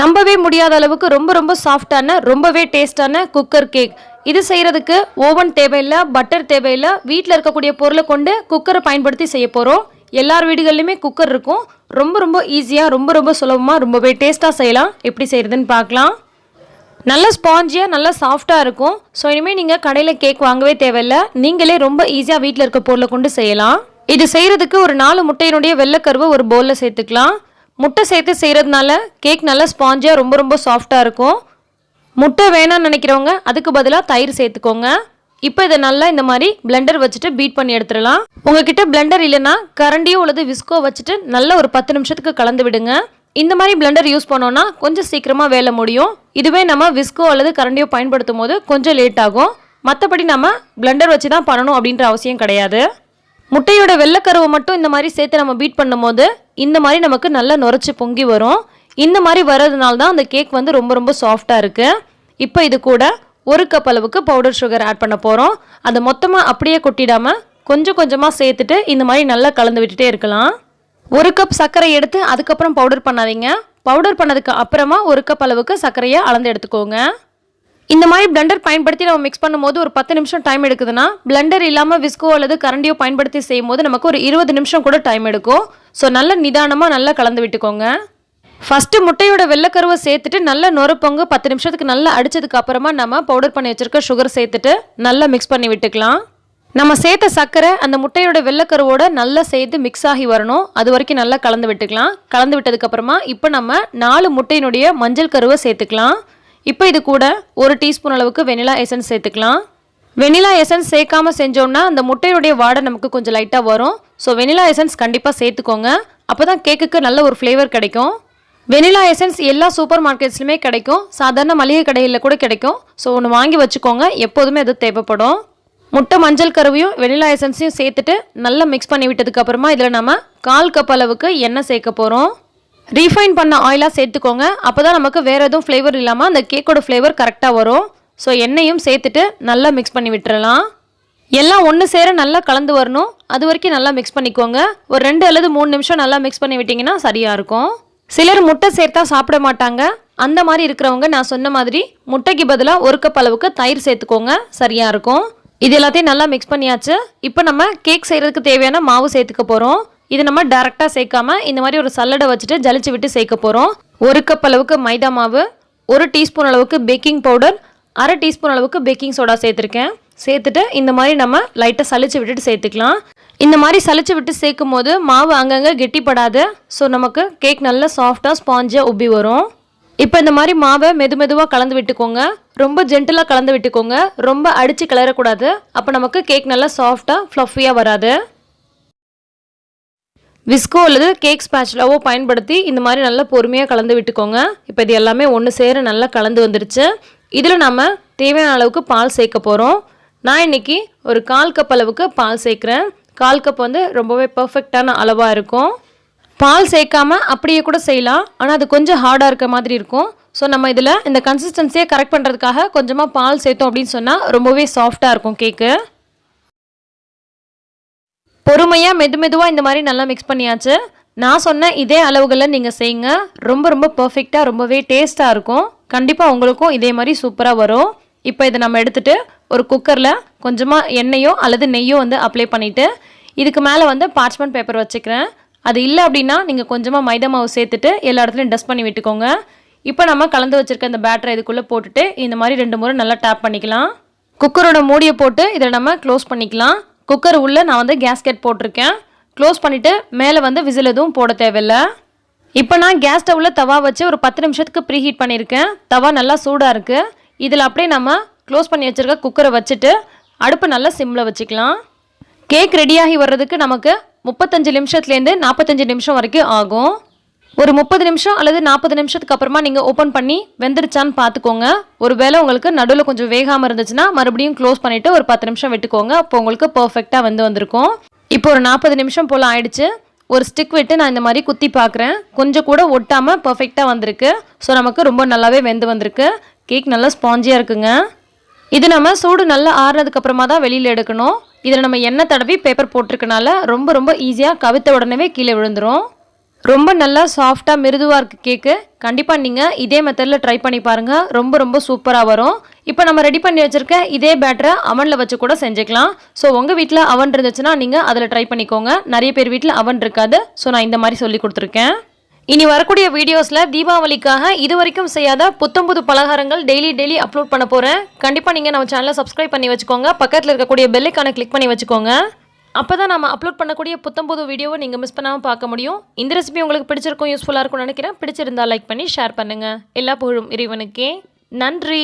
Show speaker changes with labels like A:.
A: நம்பவே முடியாத அளவுக்கு ரொம்ப ரொம்ப சாஃப்டான ரொம்பவே டேஸ்டான குக்கர் கேக். இது செய்கிறதுக்கு ஓவன் தேவையில்லை, பட்டர் தேவையில்லை. வீட்டில் இருக்கக்கூடிய பொருளை கொண்டு குக்கரை பயன்படுத்தி செய்ய போகிறோம். எல்லார் வீடுகள்லையுமே குக்கர் இருக்கும். ரொம்ப ரொம்ப ஈஸியாக ரொம்ப சுலபமாக ரொம்பவே டேஸ்ட்டாக செய்யலாம். எப்படி செய்கிறதுன்னு பார்க்கலாம். நல்ல ஸ்பாஞ்சியாக நல்லா சாஃப்டாக இருக்கும். ஸோ இனிமேல் நீங்கள் கடையில் கேக் வாங்கவே தேவையில்லை. நீங்களே ரொம்ப ஈஸியாக வீட்டில் இருக்க பொருளை கொண்டு செய்யலாம். இது செய்கிறதுக்கு ஒரு 4 முட்டையினுடைய வெள்ளைக்கருவை ஒரு பவுலில் சேர்த்துக்கலாம். முட்டை சேர்த்து செய்கிறதுனால கேக் நல்லா ஸ்பாஞ்சியாக ரொம்ப சாஃப்டாக இருக்கும். முட்டை வேணாம்னு நினைக்கிறவங்க அதுக்கு பதிலாக தயிர் சேர்த்துக்கோங்க. இப்போ இதை நல்லா இந்த மாதிரி பிளெண்டர் வச்சுட்டு பீட் பண்ணி எடுத்துடலாம். உங்ககிட்ட பிளெண்டர் இல்லைன்னா கரண்டியோ அல்லது விஸ்கோ வச்சுட்டு நல்லா ஒரு 10 நிமிஷத்துக்கு கலந்து விடுங்க. இந்த மாதிரி பிளெண்டர் யூஸ் பண்ணோன்னா கொஞ்சம் சீக்கிரமாக வேலை முடியும். இதுவே நம்ம விஸ்கோ அல்லது கரண்டியோ பயன்படுத்தும் போது கொஞ்சம் லேட் ஆகும். மற்றபடி நம்ம பிளெண்டர் வச்சு தான் பண்ணணும் அப்படின்ற அவசியம் கிடையாது. முட்டையோட வெள்ளைக்கருவை மட்டும் இந்த மாதிரி சேர்த்து நம்ம பீட் பண்ணும்போது இந்த மாதிரி நமக்கு நல்லா நுரைச்சி பொங்கி வரும். இந்த மாதிரி வர்றதுனால தான் அந்த கேக் வந்து ரொம்ப சாஃப்டாக இருக்குது. இப்போ இது கூட 1 கப் அளவுக்கு பவுடர் சுகர் ஆட் பண்ண போகிறோம். அதை மொத்தமாக அப்படியே கொட்டிடாமல் கொஞ்சமாக சேர்த்துட்டு இந்த மாதிரி நல்லா கலந்து விட்டுட்டே இருக்கலாம். 1 கப் சர்க்கரை எடுத்து அதுக்கப்புறம் பவுடர் பண்ணாதீங்க. பவுடர் பண்ணதுக்கு அப்புறமா 1 கப் அளவுக்கு சர்க்கரையை அளந்து எடுத்துக்கோங்க. இந்த மாதிரி பிளெண்டர் பயன்படுத்தி நம்ம மிக்ஸ் பண்ணும்போது ஒரு 10 நிமிஷம் டைம் எடுக்குதுன்னா, பிளெண்டர் இல்லாமல் விஸ்கோ அல்லது கரண்டியோ பயன்படுத்தி செய்யும் போது நமக்கு ஒரு 20 நிமிஷம் கூட டைம் எடுக்கும். ஸோ நல்ல நிதானமாக நல்லா கலந்து விட்டுக்கோங்க. ஃபஸ்ட்டு முட்டையோட வெள்ளைக்கருவை சேர்த்துட்டு நல்லா நொறுப்பொங்க 10 நிமிஷத்துக்கு நல்லா அடித்ததுக்கு அப்புறமா நம்ம பவுடர் பண்ணி வச்சுருக்க சுகர் சேர்த்துட்டு நல்லா மிக்ஸ் பண்ணி விட்டுக்கலாம். நம்ம சேர்த்த சர்க்கரை அந்த முட்டையோட வெள்ளைக்கருவோட நல்லா சேர்த்து மிக்ஸ் ஆகி வரணும். அது வரைக்கும் நல்லா கலந்து விட்டுக்கலாம். கலந்து விட்டதுக்கப்புறமா இப்போ நம்ம 4 முட்டையினுடைய மஞ்சள் கருவை சேர்த்துக்கலாம். இப்போ இது கூட 1 டீஸ்பூன் அளவுக்கு வெனிலா எசன்ஸ் சேர்த்துக்கலாம். வெனிலா எசன்ஸ் சேர்க்காமல் செஞ்சோம்னா அந்த முட்டையுடைய வாடை நமக்கு கொஞ்சம் லைட்டாக வரும். ஸோ வெனிலா எசன்ஸ் கண்டிப்பாக சேர்த்துக்கோங்க. அப்போ தான் கேக்குக்கு நல்ல ஒரு ஃப்ளேவர் கிடைக்கும். வெனிலா எசன்ஸ் எல்லா சூப்பர் மார்க்கெட்ஸ்லையுமே கிடைக்கும். சாதாரண மளிகை கடையில் கூட கிடைக்கும். ஸோ ஒன்று வாங்கி வச்சுக்கோங்க, எப்போதுமே அது தேவைப்படும். முட்டை மஞ்சள் கருவையும் வெனிலா எசன்ஸையும் சேர்த்துட்டு நல்லா மிக்ஸ் பண்ணி விட்டதுக்கப்புறமா இதில் நம்ம 1/4 கப் அளவுக்கு எண்ணெய் சேர்க்க போகிறோம். ரீஃபைன் பண்ண ஆயிலாக சேர்த்துக்கோங்க. அப்போ தான் நமக்கு வேறு எதுவும் ஃப்ளேவர் இல்லாமல் அந்த கேக்கோட ஃப்ளேவர் கரெக்டாக வரும். ஸோ எண்ணெயும் சேர்த்துட்டு நல்லா மிக்ஸ் பண்ணி விட்டுறலாம். எல்லாம் ஒன்று சேர நல்லா கலந்து வரணும். அது வரைக்கும் நல்லா மிக்ஸ் பண்ணிக்கோங்க. ஒரு 2 அல்லது 3 நிமிஷம் நல்லா மிக்ஸ் பண்ணி விட்டிங்கன்னா சரியாக இருக்கும். சிலர் முட்டை சேர்த்தா சாப்பிட மாட்டாங்க. அந்த மாதிரி இருக்கிறவங்க நான் சொன்ன மாதிரி முட்டைக்கு பதிலாக 1 கப் அளவுக்கு தயிர் சேர்த்துக்கோங்க, சரியாக இருக்கும். இது எல்லாத்தையும் நல்லா மிக்ஸ் பண்ணியாச்சு. இப்போ நம்ம கேக் செய்கிறதுக்கு தேவையான மாவு சேர்த்துக்க போகிறோம். இது நம்ம டைரெக்டாக சேர்க்காம இந்த மாதிரி ஒரு சல்லடை வச்சுட்டு ஜலிச்சு விட்டு சேர்க்க போகிறோம். 1 கப் அளவுக்கு மைதா மாவு, 1 டீஸ்பூன் அளவுக்கு பேக்கிங் பவுடர், 1/2 டீஸ்பூன் அளவுக்கு பேக்கிங் சோடா சேர்த்துருக்கேன். சேர்த்துட்டு இந்த மாதிரி நம்ம லைட்டாக சலிச்சு விட்டுட்டு சேர்த்துக்கலாம். இந்த மாதிரி சலிச்சு விட்டு சேர்க்கும் போது மாவு அங்கங்கே கெட்டிப்படாது. ஸோ நமக்கு கேக் நல்லா சாஃப்டாக ஸ்பாஞ்சாக உப்பி வரும். இப்போ இந்த மாதிரி மாவை மெதுவாக கலந்து விட்டுக்கோங்க. ரொம்ப ஜென்டிலாக கலந்து விட்டுக்கோங்க. ரொம்ப அடித்து கிளறக்கூடாது. அப்போ நமக்கு கேக் நல்லா சாஃப்டாக ஃப்ளஃபியாக வராது. விஸ்கோ அல்லது கேக் ஸ்பேச்சுலாவோ பயன்படுத்தி இந்த மாதிரி நல்லா பொறுமையாக கலந்து விட்டுக்கோங்க. இப்போ இது எல்லாமே ஒன்று சேர நல்லா கலந்து வந்துருச்சு. இதில் நம்ம தேவையான அளவுக்கு பால் சேர்க்க போகிறோம். நான் இன்றைக்கி ஒரு 1/4 கப் அளவுக்கு பால் சேர்க்குறேன். 1/4 கப் வந்து ரொம்பவே பர்ஃபெக்டான அளவாக இருக்கும். பால் சேர்க்காம அப்படியே கூட செய்யலாம். ஆனால் அது கொஞ்சம் ஹார்டாக இருக்க மாதிரி இருக்கும். ஸோ நம்ம இதில் இந்த கன்சிஸ்டன்சியை கரெக்ட் பண்ணுறதுக்காக கொஞ்சமாக பால் சேர்த்தோம் அப்படின்னு சொன்னால் ரொம்பவே சாஃப்டாக இருக்கும் கேக்கு. பொறுமையாக மெதுவாக இந்த மாதிரி நல்லா மிக்ஸ் பண்ணியாச்சு. நான் சொன்ன இதே அளவுகளில் நீங்கள் செய்யுங்க. ரொம்ப பர்ஃபெக்டாக ரொம்பவே டேஸ்ட்டாக இருக்கும். கண்டிப்பாக உங்களுக்கும் இதே மாதிரி சூப்பராக வரும். இப்போ இதை நம்ம எடுத்துகிட்டு ஒரு குக்கரில் கொஞ்சமாக எண்ணெயோ அல்லது நெய்யோ வந்து அப்ளை பண்ணிவிட்டு இதுக்கு மேலே வந்து பார்ச்மெண்ட் பேப்பர் வச்சுக்கிறேன். அது இல்லை அப்படின்னா நீங்கள் கொஞ்சமாக மைதா மாவு சேர்த்துட்டு எல்லா இடத்துலையும் டஸ்ட் பண்ணி விட்டுக்கோங்க. இப்போ நம்ம கலந்து வச்சுருக்க இந்த பேட்டரை இதுக்குள்ளே போட்டுட்டு இந்த மாதிரி 2 முறை நல்லா டேப் பண்ணிக்கலாம். குக்கரோட மூடியை போட்டு இதில் நம்ம க்ளோஸ் பண்ணிக்கலாம். குக்கர் உள்ளே நான் வந்து கேஸ்கெட் போட்டிருக்கேன். க்ளோஸ் பண்ணிவிட்டு மேலே வந்து விசில் எதுவும் போட தேவையில்லை. இப்போ நான் கேஸ் ஸ்டவ்வில் தவா வச்சு ஒரு 10 நிமிஷத்துக்கு ப்ரீ ஹீட் பண்ணியிருக்கேன். தவா நல்லா சூடாக இருக்குது. இதில் அப்படியே நம்ம க்ளோஸ் பண்ணி வச்சுருக்க குக்கரை வச்சுட்டு அடுப்பு நல்லா சிம்மில் வச்சுக்கலாம். கேக் ரெடியாகி வர்றதுக்கு நமக்கு 35 நிமிஷத்துலேருந்து 45 நிமிஷம் வரைக்கும் ஆகும். ஒரு 30 நிமிஷம் அல்லது 40 நிமிஷத்துக்கு அப்புறமா நீங்கள் ஓப்பன் பண்ணி வெந்துருச்சான்னு பார்த்துக்கோங்க. ஒரு வேளை உங்களுக்கு நடுவில் கொஞ்சம் வேகாமல் இருந்துச்சுன்னா மறுபடியும் க்ளோஸ் பண்ணிவிட்டு ஒரு 10 நிமிஷம் விட்டுக்கோங்க. அப்போ உங்களுக்கு பர்ஃபெக்டாக வந்திருக்கும். இப்போ ஒரு 40 நிமிஷம் போல் ஆயிடுச்சு. ஒரு ஸ்டிக் விட்டு நான் இந்த மாதிரி குத்தி பார்க்குறேன். கொஞ்சம் கூட ஒட்டாமல் பர்ஃபெக்டாக வந்திருக்கு. ஸோ நமக்கு ரொம்ப நல்லாவே வந்திருக்கு. கேக் நல்லா ஸ்பாஞ்சியாக இருக்குங்க. இது நம்ம சூடு நல்லா ஆறுனதுக்கப்புறமா தான் வெளியில் எடுக்கணும். இதில் நம்ம எண்ணெய் தடவி பேப்பர் போட்டிருக்கனால ரொம்ப ஈஸியாக கவித்த உடனே கீழே விழுந்துடும். ரொம்ப நல்லா சாஃப்டாக மிருதுவாக இருக்குது கேக்கு. கண்டிப்பாக நீங்கள் இதே மெத்தடில் ட்ரை பண்ணி பாருங்கள். ரொம்ப ரொம்ப சூப்பராக வரும். இப்போ நம்ம ரெடி பண்ணி வச்சுருக்க இதே பேட்டரை அவனில் வச்சு கூட செஞ்சுக்கலாம். ஸோ உங்கள் வீட்டில் அவன் இருந்துச்சுன்னா நீங்கள் அதில் ட்ரை பண்ணிக்கோங்க. நிறைய பேர் வீட்டில் அவன் இருக்காது. ஸோ நான் இந்த மாதிரி சொல்லி கொடுத்துருக்கேன். இனி வரக்கூடிய வீடியோஸில் தீபாவளிக்காக இது வரைக்கும் செய்யாத புத்தம்புது பலகாரங்கள் டெய்லி அப்லோட் பண்ண போகிறேன். கண்டிப்பாக நீங்கள் நம்ம சேனலை சப்ஸ்கிரைப் பண்ணி வச்சுக்கோங்க. பக்கத்தில் இருக்கக்கூடிய பெல் ஐகானை கிளிக் பண்ணி வச்சுக்கோங்க. அப்போ தான் நம்ம அப்லோட் பண்ணக்கூடிய புத்தம்புது வீடியோவை நீங்கள் மிஸ் பண்ணாமல் பார்க்க முடியும். இந்த ரெசிபி உங்களுக்கு பிடிச்சிருக்கும், யூஸ்ஃபுல்லாக இருக்கும்னு நினைக்கிறேன். பிடிச்சிருந்தால் லைக் பண்ணி ஷேர் பண்ணுங்கள். எல்லா புகழும் இறைவனுக்கே. நன்றி.